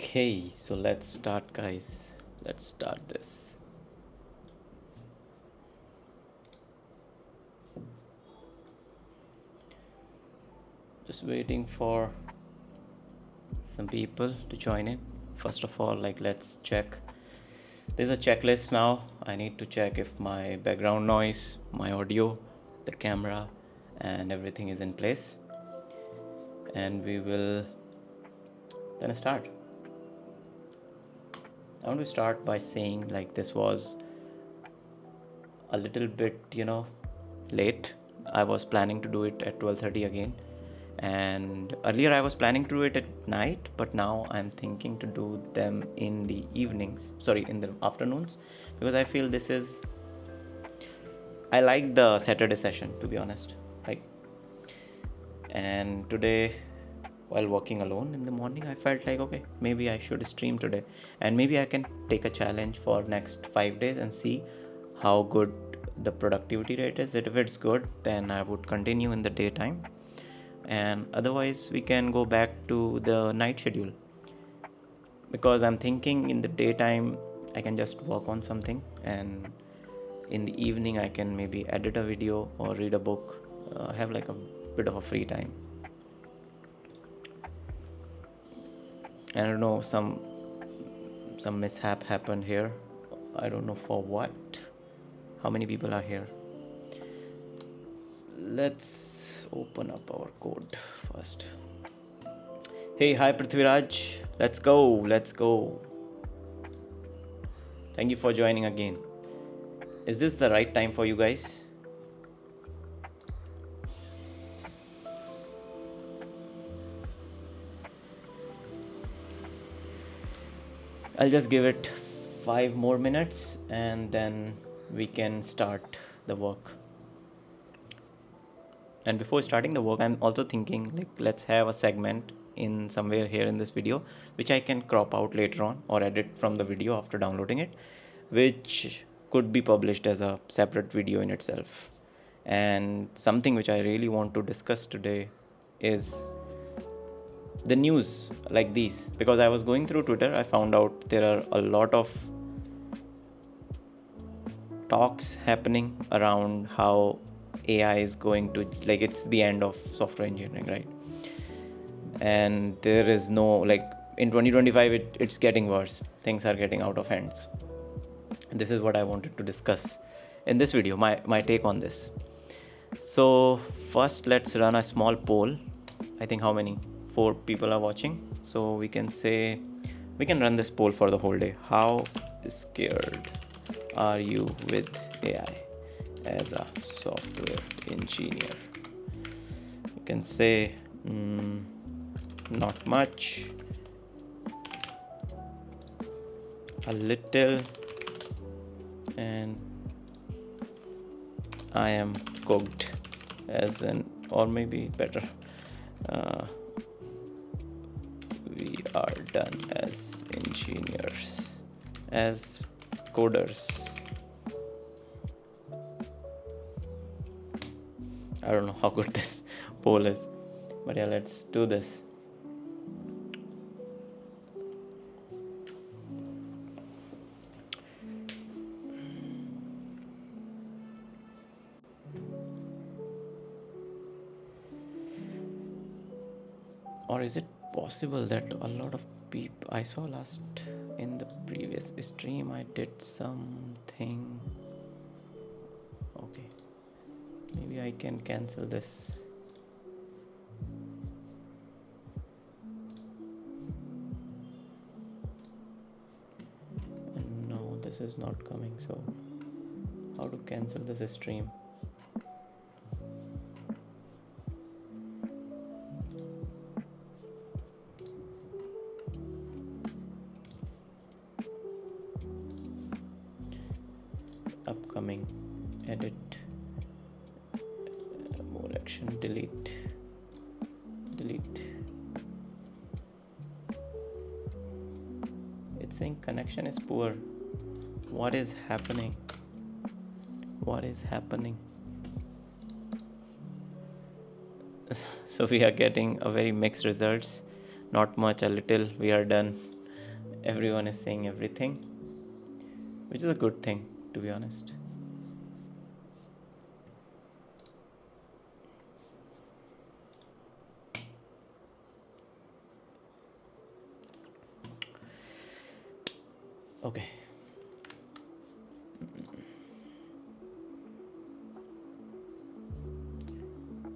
Okay, so let's start, guys. Let's start this. Just waiting for some people to join in. First of all, let's check. There's a checklist now. I need to check if my background noise, my audio, the camera, and everything is in place. And we will then start. I want to start by saying this was a little bit, late. I was planning to do it at 12:30 again, and earlier I was planning to do it at night, but now I'm thinking to do them in the evenings, sorry, in the afternoons, because I feel I like the Saturday session, to be honest. And today, while walking alone in the morning, I felt okay, maybe I should stream today, and maybe I can take a challenge for next 5 days and see how good the productivity rate is. If it's good, then I would continue in the daytime, and otherwise we can go back to the night schedule, because I'm thinking in the daytime I can just work on something, and in the evening I can maybe edit a video or read a book, have a bit of a free time. I don't know, some mishap happened here. I don't know for what. How many people are here? Let's open up our code first. Hey, hi Prithviraj. Let's go. Thank you for joining again. Is this the right time for you guys? I'll just give it 5 more minutes and then we can start the work. And before starting the work, I'm also thinking let's have a segment in somewhere here in this video, which I can crop out later on or edit from the video after downloading it, which could be published as a separate video in itself. And something which I really want to discuss today is the news like these, because I was going through Twitter. I found out there are a lot of talks happening around how AI is going to, it's the end of software engineering, right? And there is no, in 2025 it's getting worse. Things are getting out of hands. And this is what I wanted to discuss in this video, my take on this. So first, let's run a small poll. I think how many? 4 people are watching. So we can run this poll for the whole day. How scared are you with AI as a software engineer? You can say not much, a little, and I am cooked, as in, or maybe better, we are done as engineers, as coders. I don't know how good this poll is, but yeah, let's do this. Or is it possible that a lot of people, I saw last in the previous stream I did something. Okay, maybe I can cancel this. And no, this is not coming. So how to cancel this stream? Upcoming, edit, more action, delete. It's saying connection is poor. What is happening? So we are getting a very mixed results. Not much, a little, we are done. Everyone is saying everything, which is a good thing, to be honest. Okay.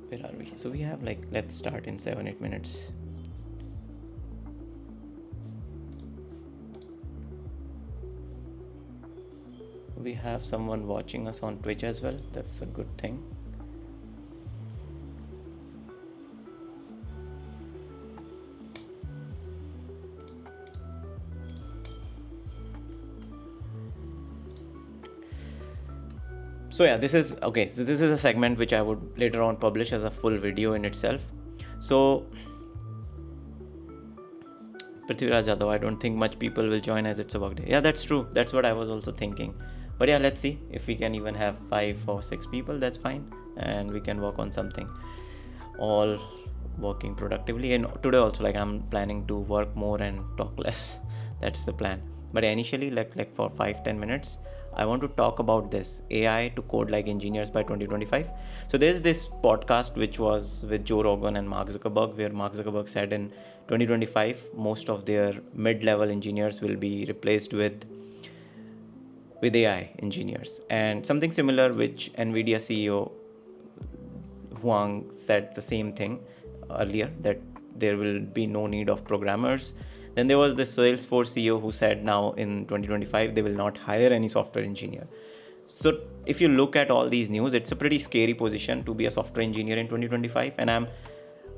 Where are we? So we have like, let's start in 7-8 minutes. We have someone watching us on Twitch as well. That's a good thing. So yeah, this is okay. So this is a segment which I would later on publish as a full video in itself. So Prithviraj Yadav, I don't think much people will join as it's a work day. Yeah, that's true. That's what I was also thinking. But yeah, let's see if we can even have 5 or 6 people. That's fine, and we can work on something. All working productively. And today also, like, I'm planning to work more and talk less. That's the plan. But initially, like for 5-10 minutes, I want to talk about this AI to code like engineers by 2025. So there's this podcast which was with Joe Rogan and Mark Zuckerberg, where Mark Zuckerberg said in 2025 most of their mid-level engineers will be replaced with AI engineers. And something similar which Nvidia CEO Huang said the same thing earlier, that there will be no need of programmers. Then there was the Salesforce CEO who said now in 2025 they will not hire any software engineer. So if you look at all these news, it's a pretty scary position to be a software engineer in 2025. And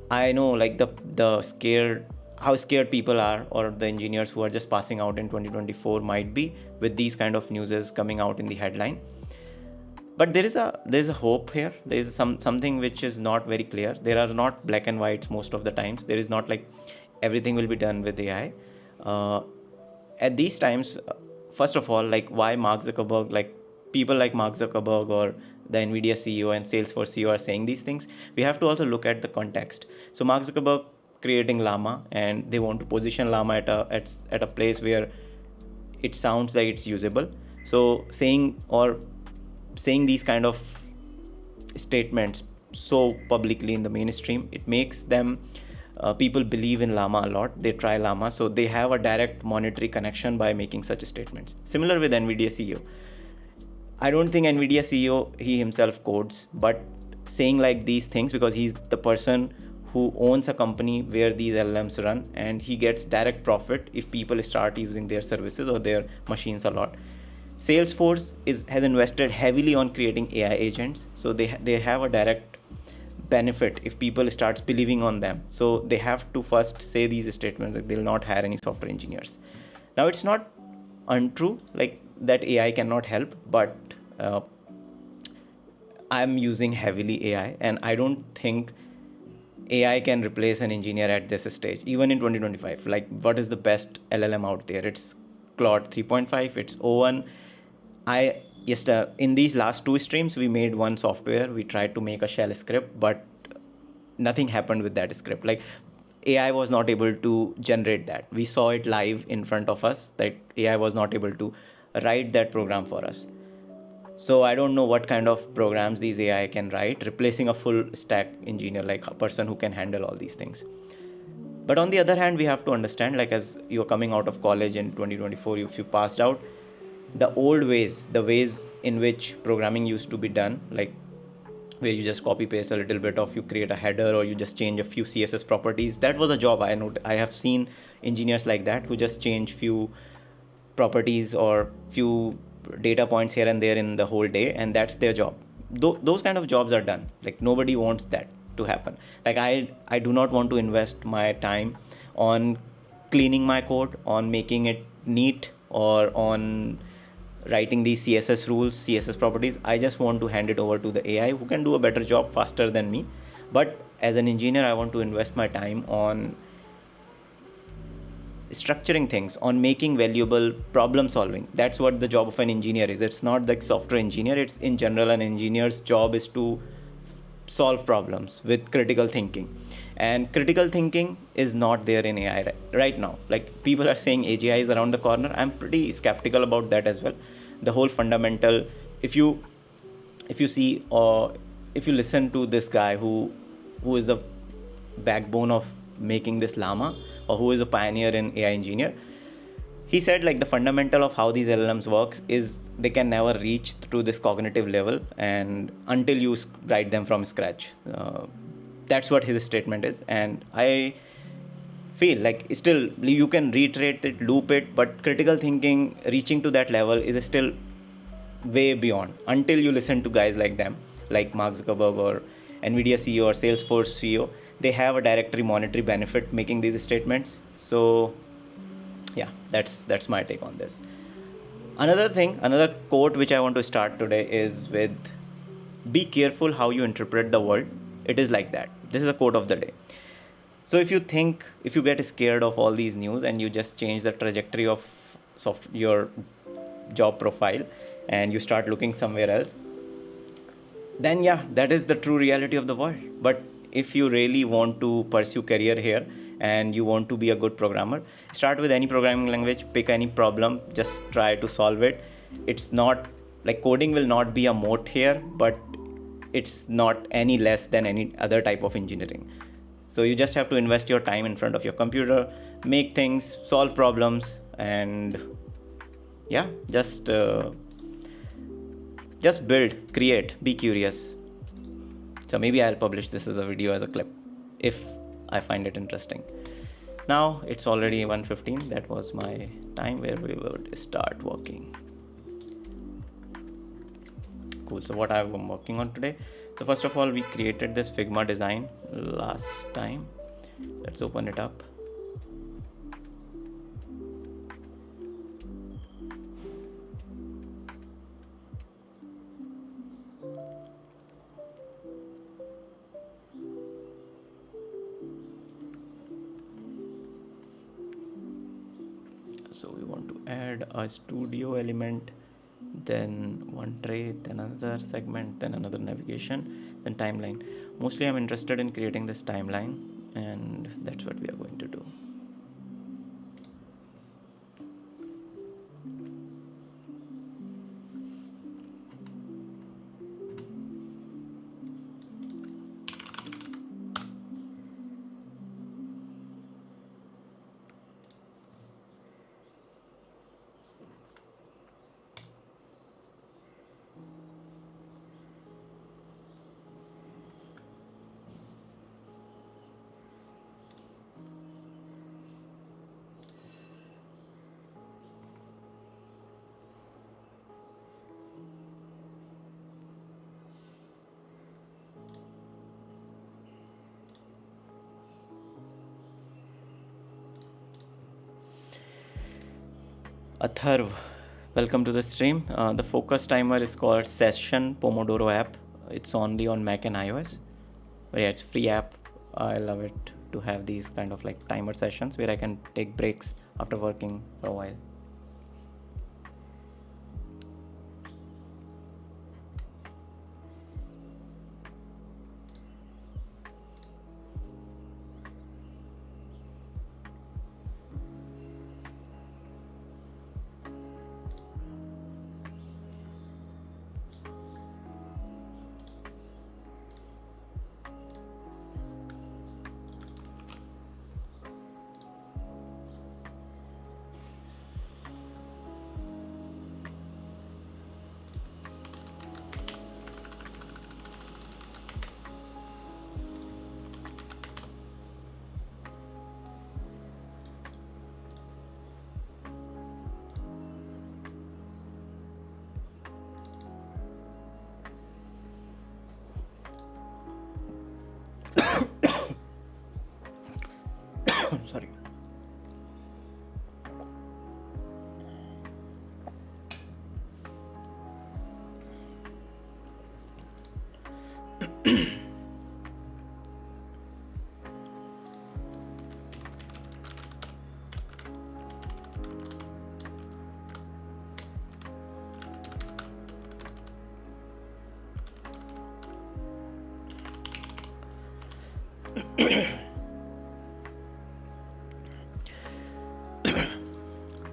I know like the scared, how scared people are, or the engineers who are just passing out in 2024 might be with these kind of newses coming out in the headline. But there's a hope here. There is something which is not very clear. There are not black and whites most of the times. There is not like everything will be done with AI. At these times, first of all, like why Mark Zuckerberg, like people like Mark Zuckerberg or the Nvidia CEO and Salesforce CEO are saying these things, we have to also look at the context. So Mark Zuckerberg creating Llama, and they want to position Llama at a place where it sounds like it's usable. So saying these kind of statements so publicly in the mainstream, it makes them people believe in Llama a lot. They try Llama, so they have a direct monetary connection by making such statements. Similar with Nvidia CEO. I don't think Nvidia CEO, he himself codes, but saying like these things because he's the person who owns a company where these LLMs run, and he gets direct profit if people start using their services or their machines a lot. Salesforce has invested heavily on creating AI agents, so they have a direct benefit if people starts believing on them. So they have to first say these statements that they'll not hire any software engineers. Now it's not untrue like that AI cannot help, but I'm using heavily AI, and I don't think AI can replace an engineer at this stage, even in 2025. Like, what is the best LLM out there? It's Claude 3.5, it's O1. In these last 2 streams, we made one software. We tried to make a shell script, but nothing happened with that script. Like, AI was not able to generate that. We saw it live in front of us, that AI was not able to write that program for us. So I don't know what kind of programs these AI can write, replacing a full stack engineer, like a person who can handle all these things. But on the other hand, we have to understand, like, as you're coming out of college in 2024, if you passed out, the old ways, the ways in which programming used to be done, like where you just copy paste a little bit of, you create a header or you just change a few CSS properties, that was a job. I have seen engineers like that who just change few properties or few data points here and there in the whole day, and that's their job. Those kind of jobs are done. Like, nobody wants that to happen. Like, I do not want to invest my time on cleaning my code, on making it neat, or on writing these CSS rules, CSS properties. I just want to hand it over to the AI who can do a better job faster than me. But as an engineer, I want to invest my time on structuring things, on making valuable problem solving. That's what the job of an engineer is. It's not like software engineer. It's in general, an engineer's job is to solve problems with critical thinking. And critical thinking is not there in AI right now. Like, people are saying AGI is around the corner. I'm pretty skeptical about that as well. The whole fundamental, if you see, or if you listen to this guy who is the backbone of making this llama, or who is a pioneer in AI engineer, he said, like, the fundamental of how these LLMs works is they can never reach to this cognitive level and until you write them from scratch. That's what his statement is. And I feel like still you can reiterate it, loop it, but critical thinking reaching to that level is still way beyond, until you listen to guys like them, like Mark Zuckerberg or Nvidia CEO or Salesforce CEO. They have a directly monetary benefit making these statements. So yeah, that's my take on this. Another quote which I want to start today is with, be careful how you interpret the world. It is like that. This is a quote of the day. So if you get scared of all these news and you just change the trajectory of your job profile and you start looking somewhere else, then yeah, that is the true reality of the world. But if you really want to pursue career here and you want to be a good programmer, start with any programming language, pick any problem, just try to solve it. It's not like coding will not be a moat here, but it's not any less than any other type of engineering. So you just have to invest your time in front of your computer, make things, solve problems, and yeah, just build, create, be curious. So maybe I'll publish this as a video, as a clip, if I find it interesting. Now it's already 1:15. That was my time where we would start working. Cool. So what I'm working on today. So first of all, we created this Figma design last time. Let's open it up. So we want to add a studio element, then one tray, then another segment, then another navigation, then timeline. Mostly I'm interested in creating this timeline, and that's what we are going to do. Atharv, welcome to the stream. The focus timer is called Session Pomodoro app. It's only on Mac and iOS. But yeah, it's a free app. I love it to have these kind of like timer sessions where I can take breaks after working for a while. Sorry.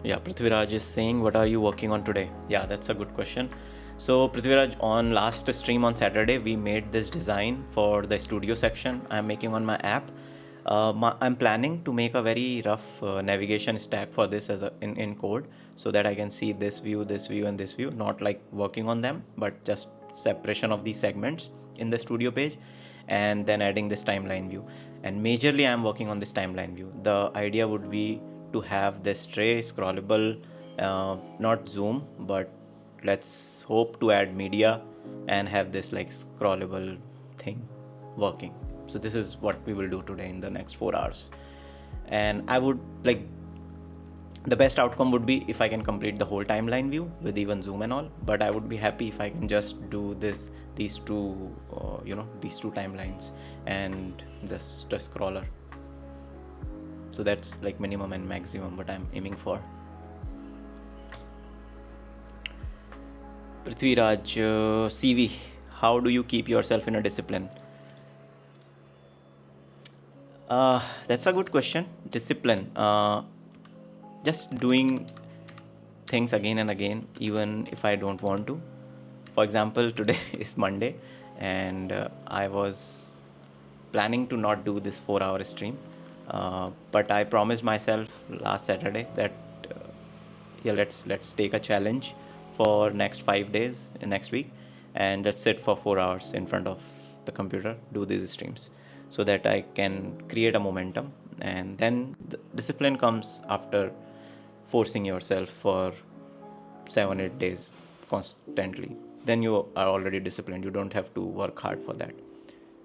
Yeah, Prithviraj is saying, what are you working on today? Yeah, that's a good question. So, Prithviraj, on last stream on Saturday, we made this design for the studio section I'm making on my app. I'm planning to make a very rough navigation stack for this as in code, so that I can see this view, and this view, not like working on them, but just separation of these segments in the studio page, and then adding this timeline view. And majorly, I'm working on this timeline view. The idea would be to have this tray scrollable, not zoom, but let's hope to add media and have this like scrollable thing working. So this is what we will do today in the next 4 hours. And I would like, the best outcome would be if I can complete the whole timeline view with even zoom and all, but I would be happy if I can just do these two these two timelines and this the scroller. So that's like minimum and maximum what I'm aiming for. Prithviraj, CV, how do you keep yourself in a discipline? That's a good question. Discipline. Just doing things again and again, even if I don't want to. For example, today is Monday, and I was planning to not do this 4 hour stream, but I promised myself last Saturday that yeah, let's take a challenge for next 5 days next week, and let's sit for 4 hours in front of the computer, do these streams, so that I can create a momentum, and then the discipline comes after forcing yourself for 7-8 days constantly. Then you are already disciplined. You don't have to work hard for that.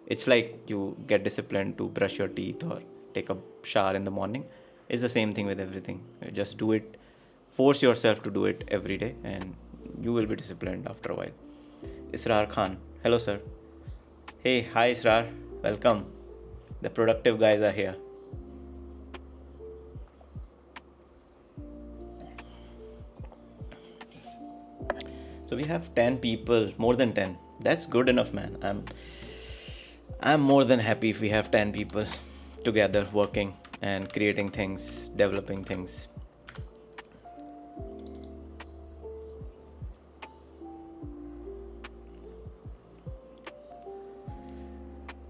It's like you get disciplined to brush your teeth or take a shower in the morning. It's the same thing with everything. You just do it, force yourself to do it every day, and you will be disciplined after a while. Israr Khan, hello sir. Hey, hi Israr, welcome. The productive guys are here. So we have 10 people, more than 10. That's good enough, man. I'm more than happy if we have 10 people together working and creating things, developing things.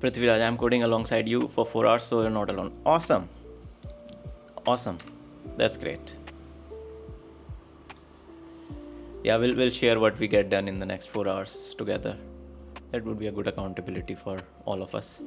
Prithviraj, I'm coding alongside you for 4 hours, so you're not alone. Awesome. Awesome. That's great. Yeah, we'll share what we get done in the next 4 hours together. That would be a good accountability for all of us.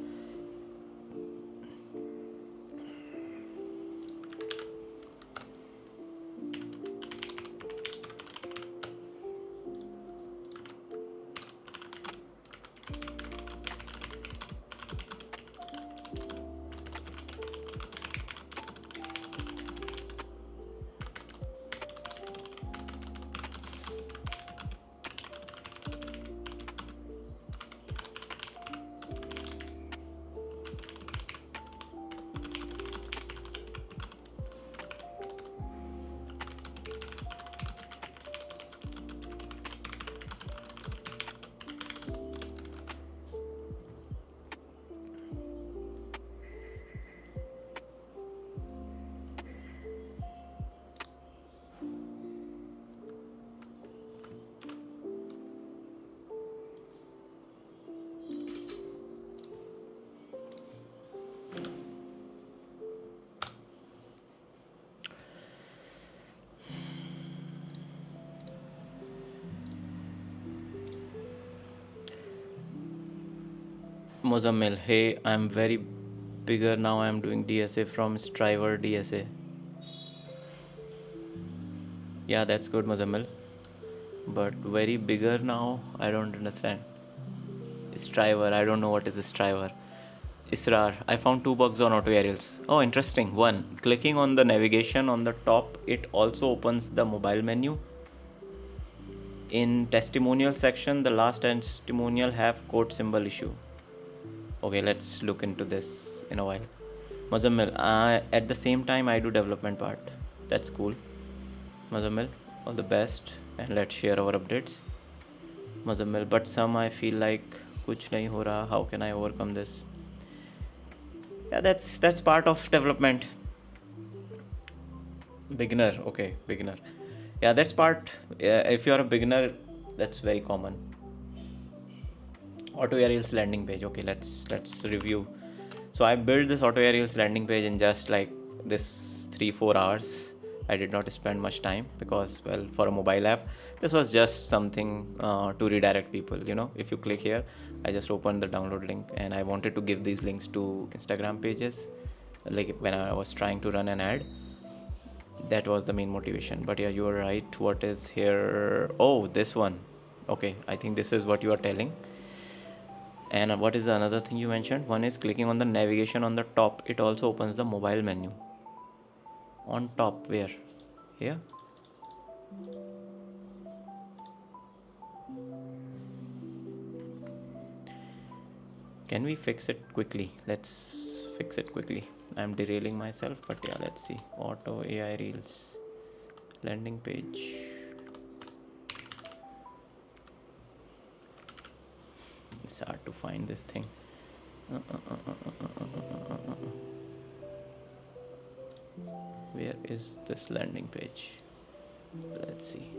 Mozammil, hey, I'm very bigger now. I'm doing DSA from Striver DSA. Yeah, that's good, Mozammil. But very bigger now, I don't understand. Striver, I don't know what is a Striver. Israr, I found 2 bugs on auto aerials. Oh, interesting. One, clicking on the navigation on the top, it also opens the mobile menu. In testimonial section, the last testimonial have quote symbol issue. Okay, let's look into this in a while. Muzammil, at the same time I do development part. That's cool. Muzammil, all the best, and let's share our updates. Muzammil, but some I feel like kuch nahi ho raha. How can I overcome this? Yeah, that's part of development. Beginner, okay, beginner. Yeah, that's part. Yeah, if you're a beginner, that's very common. Auto aerials landing page. Okay, let's review. So I built this auto aerials landing page in just like this 3-4 hours. I did not spend much time because, well, for a mobile app, this was just something to redirect people. If you click here, I just opened the download link, and I wanted to give these links to Instagram pages, like when I was trying to run an ad. That was the main motivation. But yeah, you are right. What is here? Oh, this one. Okay, I think this is what you are telling. And what is the another thing you mentioned? One is clicking on the navigation on the top. It also opens the mobile menu. On top, where? Here? Can we fix it quickly? Let's fix it quickly. I'm derailing myself, but yeah, let's see. Auto AI Reels landing page. It's hard to find this thing. Where is this landing page? Let's see.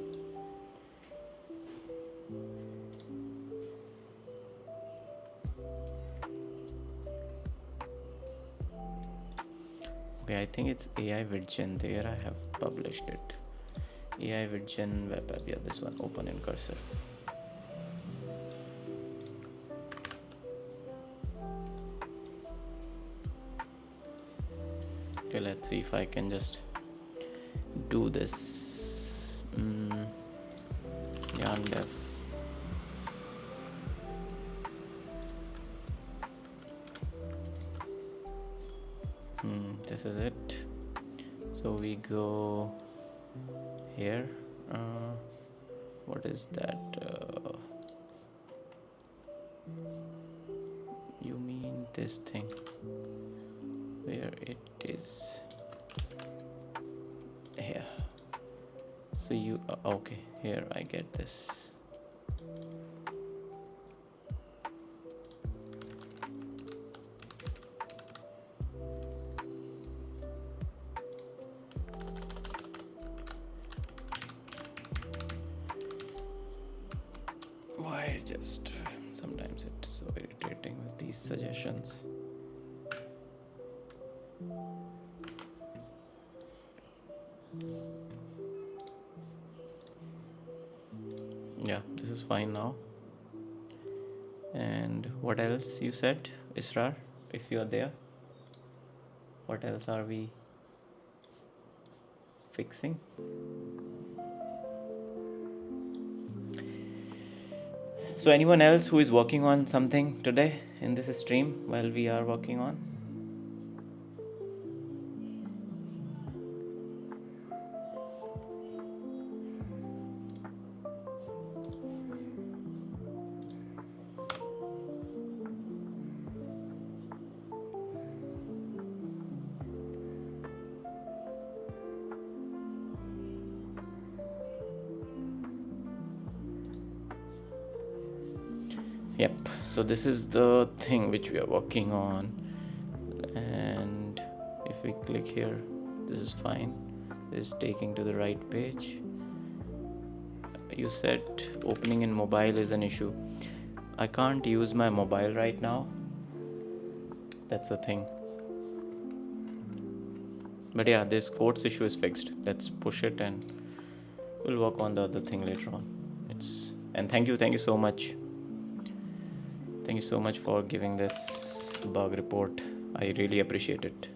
Okay, I think it's AI Vidgen. There I have published it. AI Vidgen web app. Yeah, this one. Open in cursor. Okay, let's see if I can just do this. Yarn dev. This is it. So we go here. What is that? You mean this thing? Where it is? Here. So you okay? Here I get this. Why just sometimes it's so irritating with these suggestions. Yeah, this is fine now. And what else you said, Israr? If you are there, what else are we fixing? So anyone else who is working on something today in this stream while we are working on? Yep, so this is the thing which we are working on, and if we click here, this is fine. This is taking to the right page. You said opening in mobile is an issue. I can't use my mobile right now. That's the thing. But yeah, this quotes issue is fixed. Let's push it and we'll work on the other thing later on. And thank you so much. Thank you so much for giving this bug report. I really appreciate it.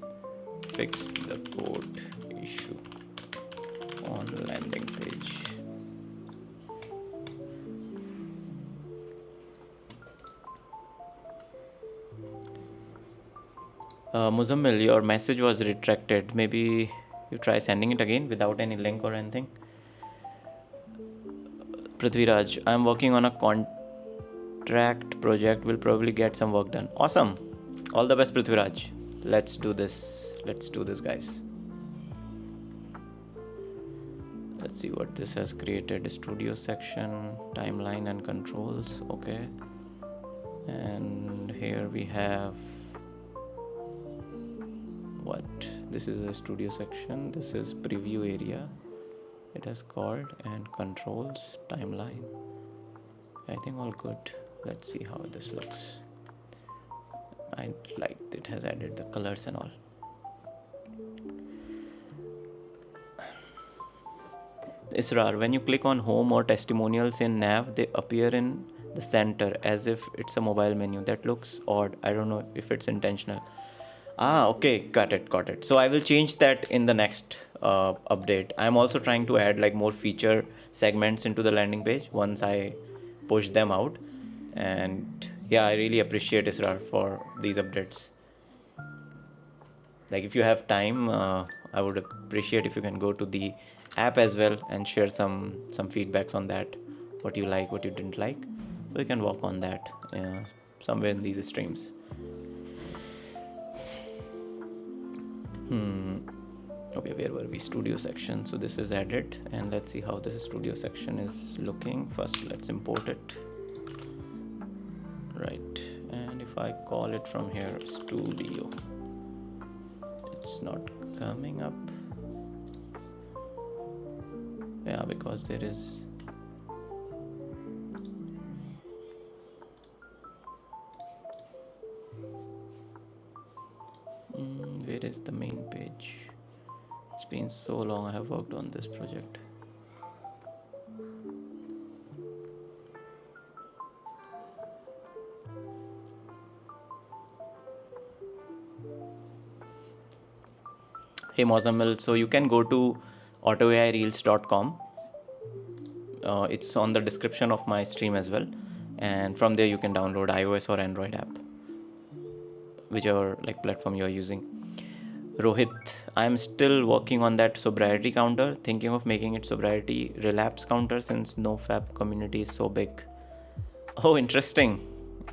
Fix the code issue on landing page. Muzammil, your message was retracted. Maybe you try sending it again without any link or anything. Prithviraj, I'm working on a contract project. Will probably get some work done. Awesome. All the best, Prithviraj. Let's do this, guys. Let's see what this has created. Studio section, timeline and controls. Okay. And here we have what? This is a studio section. This is preview area. It has called and controls timeline. I think all good. Let's see how this looks. I liked it has added the colors and all. Israr, when you click on home or testimonials in nav, they appear in the center as if it's a mobile menu. That looks odd. I don't know if it's intentional. Okay, got it. So I will change that in the next update. I'm also trying to add like more feature segments into the landing page once I push them out. And yeah, I really appreciate Israr for these updates. Like if you have time, I would appreciate if you can go to the app as well and share some feedbacks on that, what you like, what you didn't like, so we can work on that somewhere in these streams. Okay, where were we? Studio section. So this is added, and let's see how this studio section is looking. First let's import it. Right, and if I call it from here studio, it's not coming up. Yeah, because there is where is the main page? It's been so long I have worked on this project. Hey Mozamil, so you can go to autoaireels.com. It's on the description of my stream as well, and from there you can download iOS or Android app, whichever like platform you are using. Rohit, I'm still working on that sobriety counter, thinking of making it sobriety relapse counter since nofap community is so big. Oh, interesting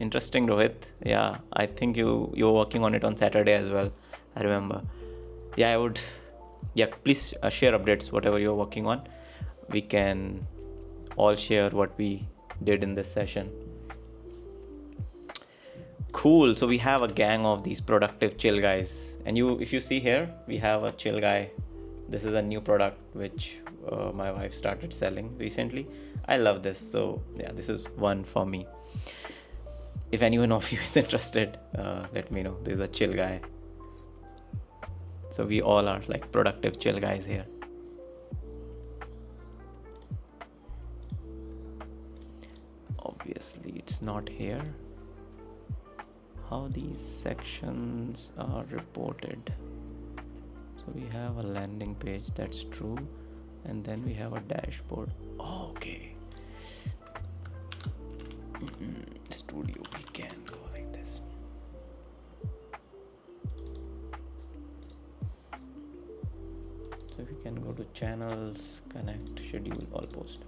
Rohit. Yeah, I think you were working on it on Saturday as well, I remember. Yeah, I would. Yeah, please share updates, whatever you're working on. We can all share what we did in this session. Cool. So we have a gang of these productive chill guys, and if you see here, we have a chill guy. This is a new product which my wife started selling recently. I love this. So yeah, this is one for me. If anyone of you is interested, let me know. This is a chill guy. So we all are like productive chill guys here. Obviously it's not here. How these sections are reported. So we have a landing page, that's true, and then we have a dashboard. Okay. Studio, we can go like this. So we can go to channels, connect, schedule, all post.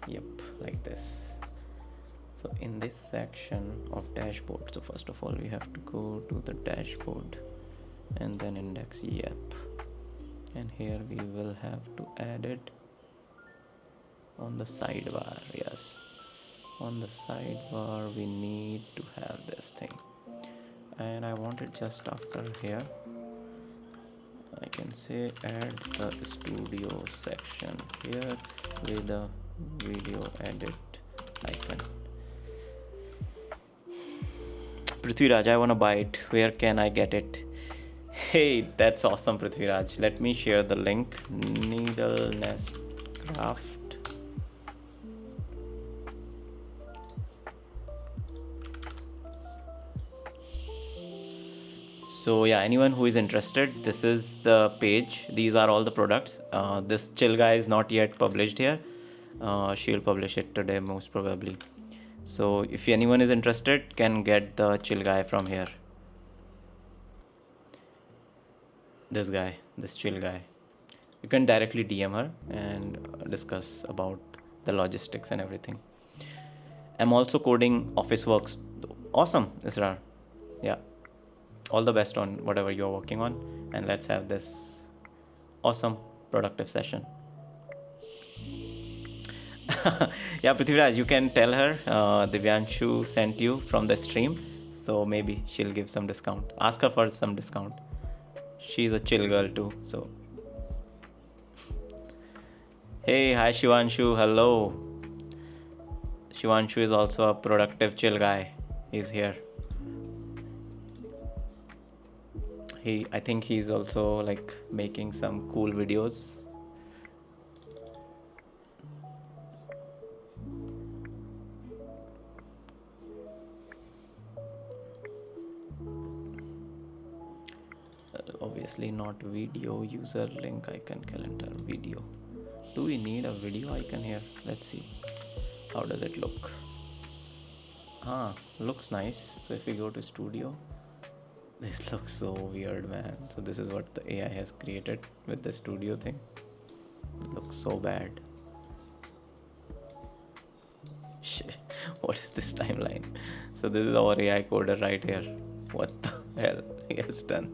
Yep, like this. So in this section of dashboard, so first of all we have to go to the dashboard and then index yep, and here we will have to add it on the sidebar. Yes, on the sidebar we need to have this thing, and I want it just after here. I can say add the studio section here with the video edit icon. Prithviraj, I want to buy it. Where can I get it? Hey, that's awesome, Prithviraj. Let me share the link. Needle Nest Craft. So yeah, anyone who is interested, this is the page. These are all the products. This chill guy is not yet published here. She'll publish it today most probably. So if anyone is interested, can get the chill guy from here. This guy, this chill guy. You can directly DM her and discuss about the logistics and everything. I'm also coding Officeworks. Awesome, Israr. Yeah. All the best on whatever you're working on, and let's have this awesome productive session. Yeah, Prithviraj, you can tell her Divyanshu sent you from the stream, so maybe she'll give some discount. Ask her for some discount. She's a chill girl too. So, hey, hi Shivanshu, hello. Shivanshu is also a productive, chill guy. He's here. I think he's also like making some cool videos. Obviously not video, user link icon, calendar, video. Do we need a video icon here? Let's see. How does it look? Looks nice. So if we go to studio, this looks so weird, man. So this is what the AI has created with the studio thing. It looks so bad. Shit. What is this timeline? So this is our AI coder right here. What the hell he has done?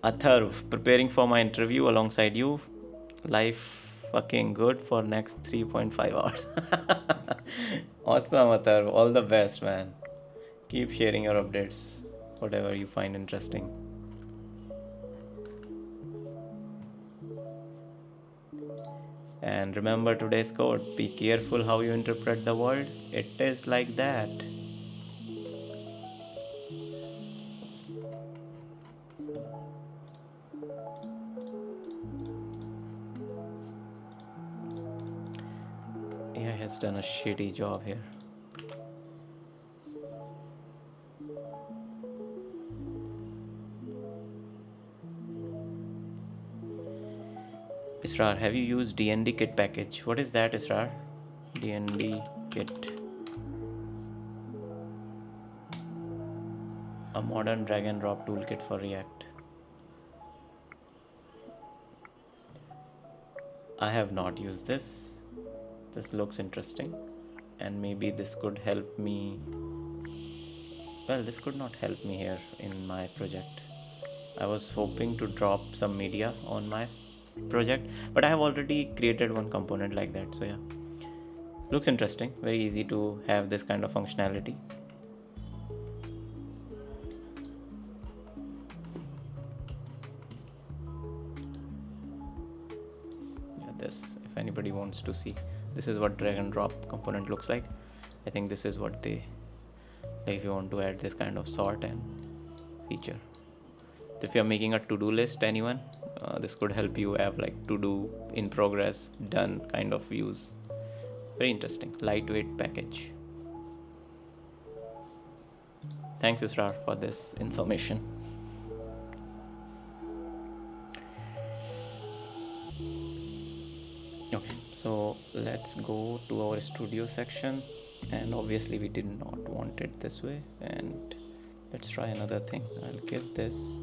Atharv, preparing for my interview alongside you. Life fucking good for next 3.5 hours. Awesome, Atharv. All the best, man. Keep sharing your updates, whatever you find interesting. And remember today's quote, be careful how you interpret the world. It is like that. AI has done a shitty job here. Israr, have you used DND kit package? What is that, Israr? DND kit. A modern drag and drop toolkit for React. I have not used this. This looks interesting. And maybe this could help me. Well, this could not help me here in my project. I was hoping to drop some media on my project, but I have already created one component like that. So yeah, looks interesting. Very easy to have this kind of functionality. Yeah, this, if anybody wants to see, this is what drag and drop component looks like. I think this is what they, like, if you want to add this kind of sort and feature. If you're making a to-do list, anyone, this could help you have like to-do, in progress, done kind of views. Very interesting, lightweight package. Thanks, Israr, for this information. Okay, so let's go to our studio section, and obviously we did not want it this way, and let's try another thing. I'll give this